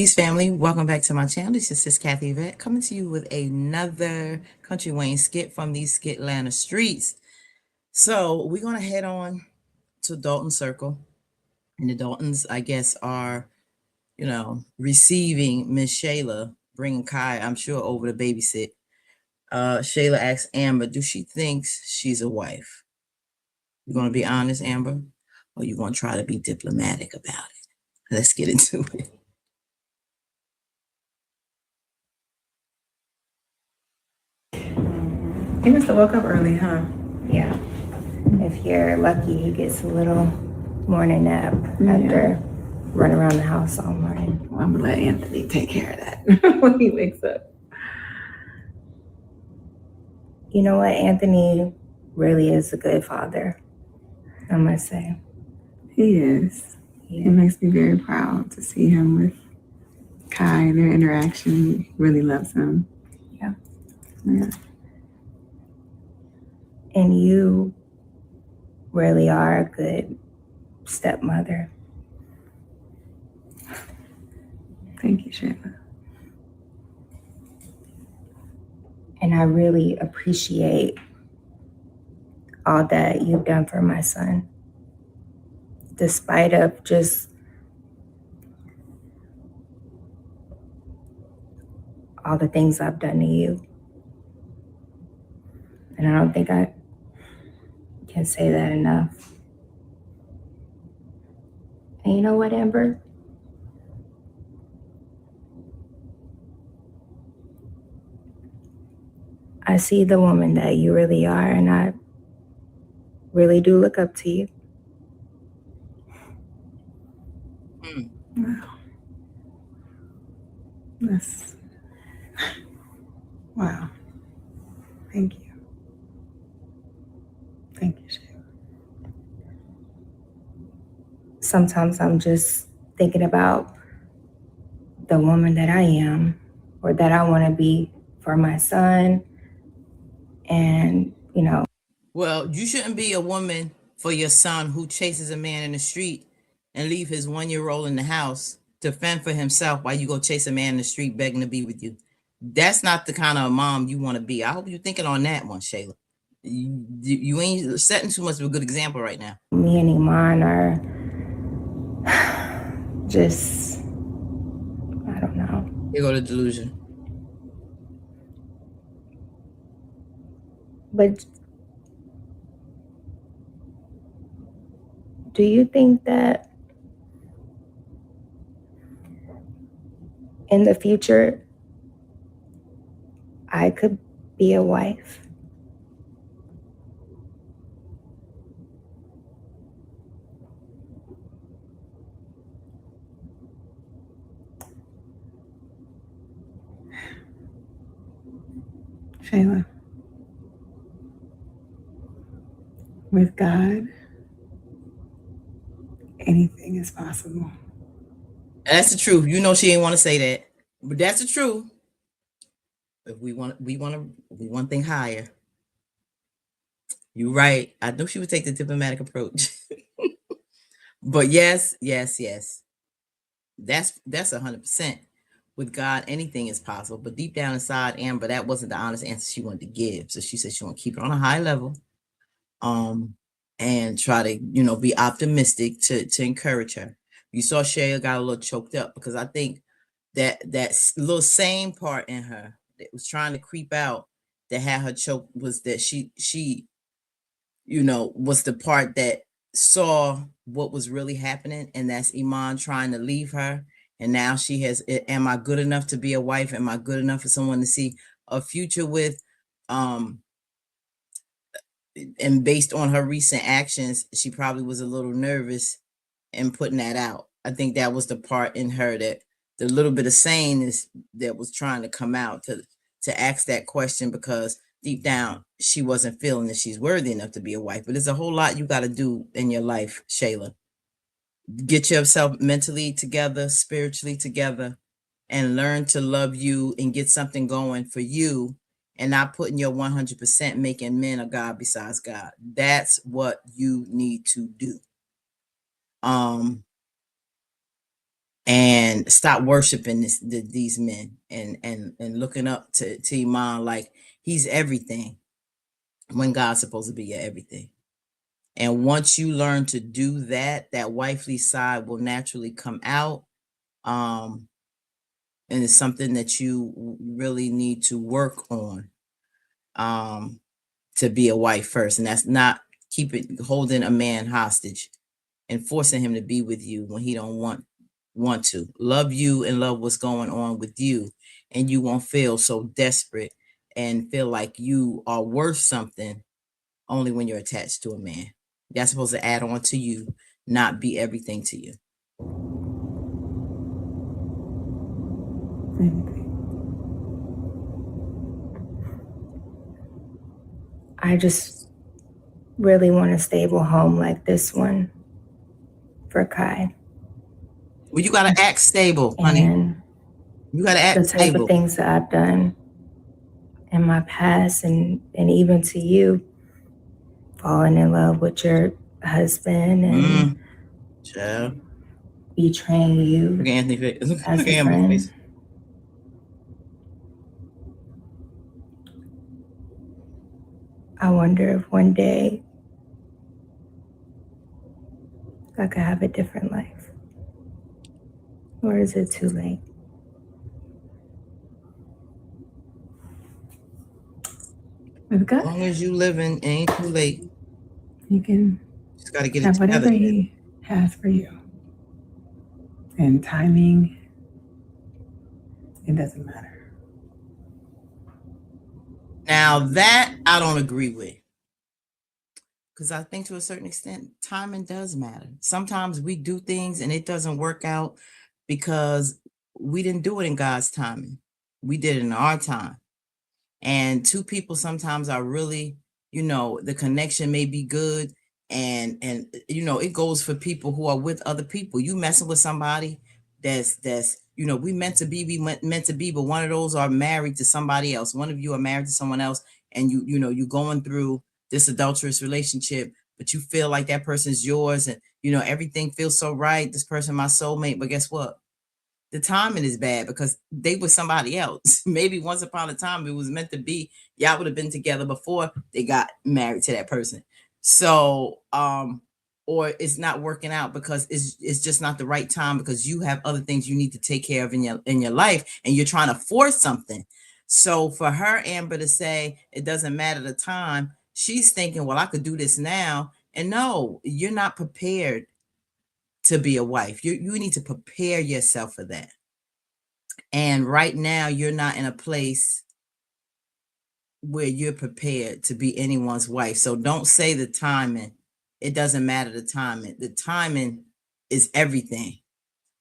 Peace, family. Welcome back to my channel. This is Sis Kathy Vet coming to you with another Country Wayne skit from these Skitlanta streets. So we're going to head on to Dalton Circle. And the Daltons, I guess, are, receiving Miss Shayla, bringing Kai, I'm sure, over to babysit. Shayla asks Amber, do she thinks she's a wife? You going to be honest, Amber? Or you going to try to be diplomatic about it? Let's get into it. He must have woke up early, huh? Yeah. If you're lucky, he gets a little morning nap after running around the house all morning. Well, I'm gonna let Anthony take care of that when he wakes up. You know what? Anthony really is a good father, I must say. He is. Yeah. It makes me very proud to see him with Kai and their interaction. He really loves him. Yeah. Yeah. And you really are a good stepmother. Thank you, Shayla. And I really appreciate all that you've done for my son. Despite of just all the things I've done to you. And I don't think I can say that enough. And you know what, Amber? I see the woman that you really are, and I really do look up to you. Wow. That's wow. Thank you. Thank you, Shayla. Sometimes I'm just thinking about the woman that I am or that I want to be for my son. And, Well, you shouldn't be a woman for your son who chases a man in the street and leave his 1-year-old in the house to fend for himself while you go chase a man in the street begging to be with you. That's not the kind of mom you want to be. I hope you're thinking on that one, Shayla. You ain't setting too much of a good example right now. Me and Iman are just, I don't know. Here go the delusion. But do you think that in the future I could be a wife? Shayla. With God, anything is possible. That's the truth. You know she ain't want to say that, but that's the truth. If we want one thing higher. You're right. I knew she would take the diplomatic approach. But yes. That's 100%. With God, anything is possible. But deep down inside, Amber, that wasn't the honest answer she wanted to give. So she said she want to keep it on a high level, and try to, be optimistic to encourage her. You saw Shayla got a little choked up because I think that little same part in her that was trying to creep out that had her choke was that she was the part that saw what was really happening, and that's Iman trying to leave her. And now she has, am I good enough to be a wife? Am I good enough for someone to see a future with? And based on her recent actions, she probably was a little nervous in putting that out. I think that was the part in her that the little bit of saneness that was trying to come out to ask that question, because deep down she wasn't feeling that she's worthy enough to be a wife. But there's a whole lot you got to do in your life, Shayla. Get yourself mentally together, spiritually together, and learn to love you and get something going for you, and not putting your 100% making men a God besides God. That's what you need to do. and stop worshiping these men and looking up to Iman like he's everything when God's supposed to be your everything. And once you learn to do that, that wifely side will naturally come out. And it's something that you really need to work on to be a wife first. And that's not holding a man hostage and forcing him to be with you when he don't want to. Love you and love what's going on with you, and you won't feel so desperate and feel like you are worth something only when you're attached to a man. That's supposed to add on to you, not be everything to you. I just really want a stable home like this one for Kai. Well, you gotta act stable, honey. And You gotta act the type stable. of things that I've done in my past, and even to you, falling in love with your husband and Child. betraying you Look at Anthony face. Look as at a Amber's friend. face. I wonder if one day I could have a different life. Or is it too late? With God, As long as you living, it ain't too late. you can Just gotta get it have whatever together. He has for you. And timing, it doesn't matter. Now that I don't agree with, because I think to a certain extent, timing does matter. Sometimes we do things and it doesn't work out because we didn't do it in God's timing. We did it in our time. And two people sometimes are really, the connection may be good. And it goes for people who are with other people. You messing with somebody that's we meant to be, meant to be, but one of those are married to somebody else. One of you are married to someone else, and you're going through this adulterous relationship, but you feel like that person's yours, and everything feels so right. This person, my soulmate, but guess what? The timing is bad because they were somebody else. Maybe once upon a time it was meant to be. Y'all would have been together before they got married to that person. So, or it's not working out because it's just not the right time because you have other things you need to take care of in your life, and you're trying to force something. So for her, Amber, to say it doesn't matter the time, she's thinking, well, I could do this now. And no, you're not prepared to be a wife. You need to prepare yourself for that. And right now, you're not in a place where you're prepared to be anyone's wife. So don't say the timing. It doesn't matter the timing. The timing is everything.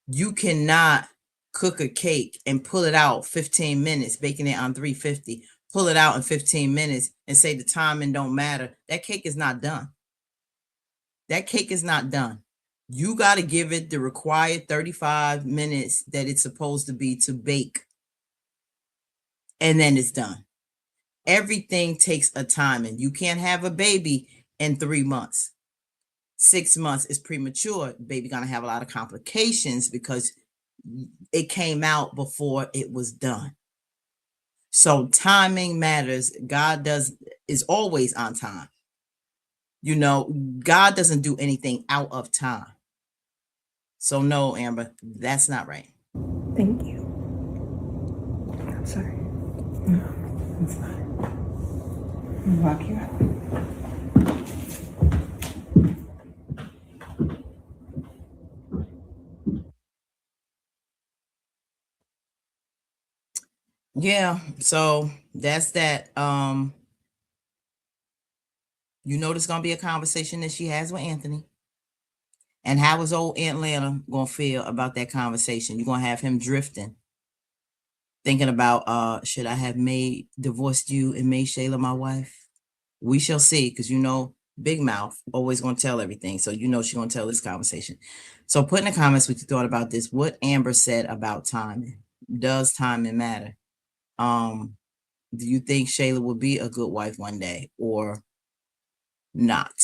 You cannot cook a cake and pull it out 15 minutes, baking it on 350, pull it out in 15 minutes and say the timing don't matter. That cake is not done. That cake is not done. You got to give it the required 35 minutes that it's supposed to be to bake. And then it's done. Everything takes a time, and you can't have a baby in 3 months. 6 months is premature. Baby gonna have a lot of complications because it came out before it was done. So timing matters. God is always on time. God doesn't do anything out of time. So no, Amber, that's not right. Thank you. I'm sorry. No, it's fine. I'll walk you out. Yeah, so that's that. There's gonna be a conversation that she has with Anthony. And how is old Aunt Lana gonna feel about that conversation? You're gonna have him drifting, thinking about should I have divorced you and made Shayla my wife? We shall see, because Big Mouth always gonna tell everything. So she's gonna tell this conversation. So put in the comments what you thought about this, what Amber said about timing. Does timing matter? Do you think Shayla will be a good wife one day or not?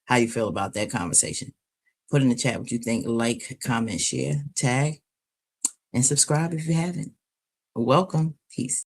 How you feel about that conversation? Put in the chat what you think. Like, comment, share, tag, and subscribe if you haven't. Welcome. Peace.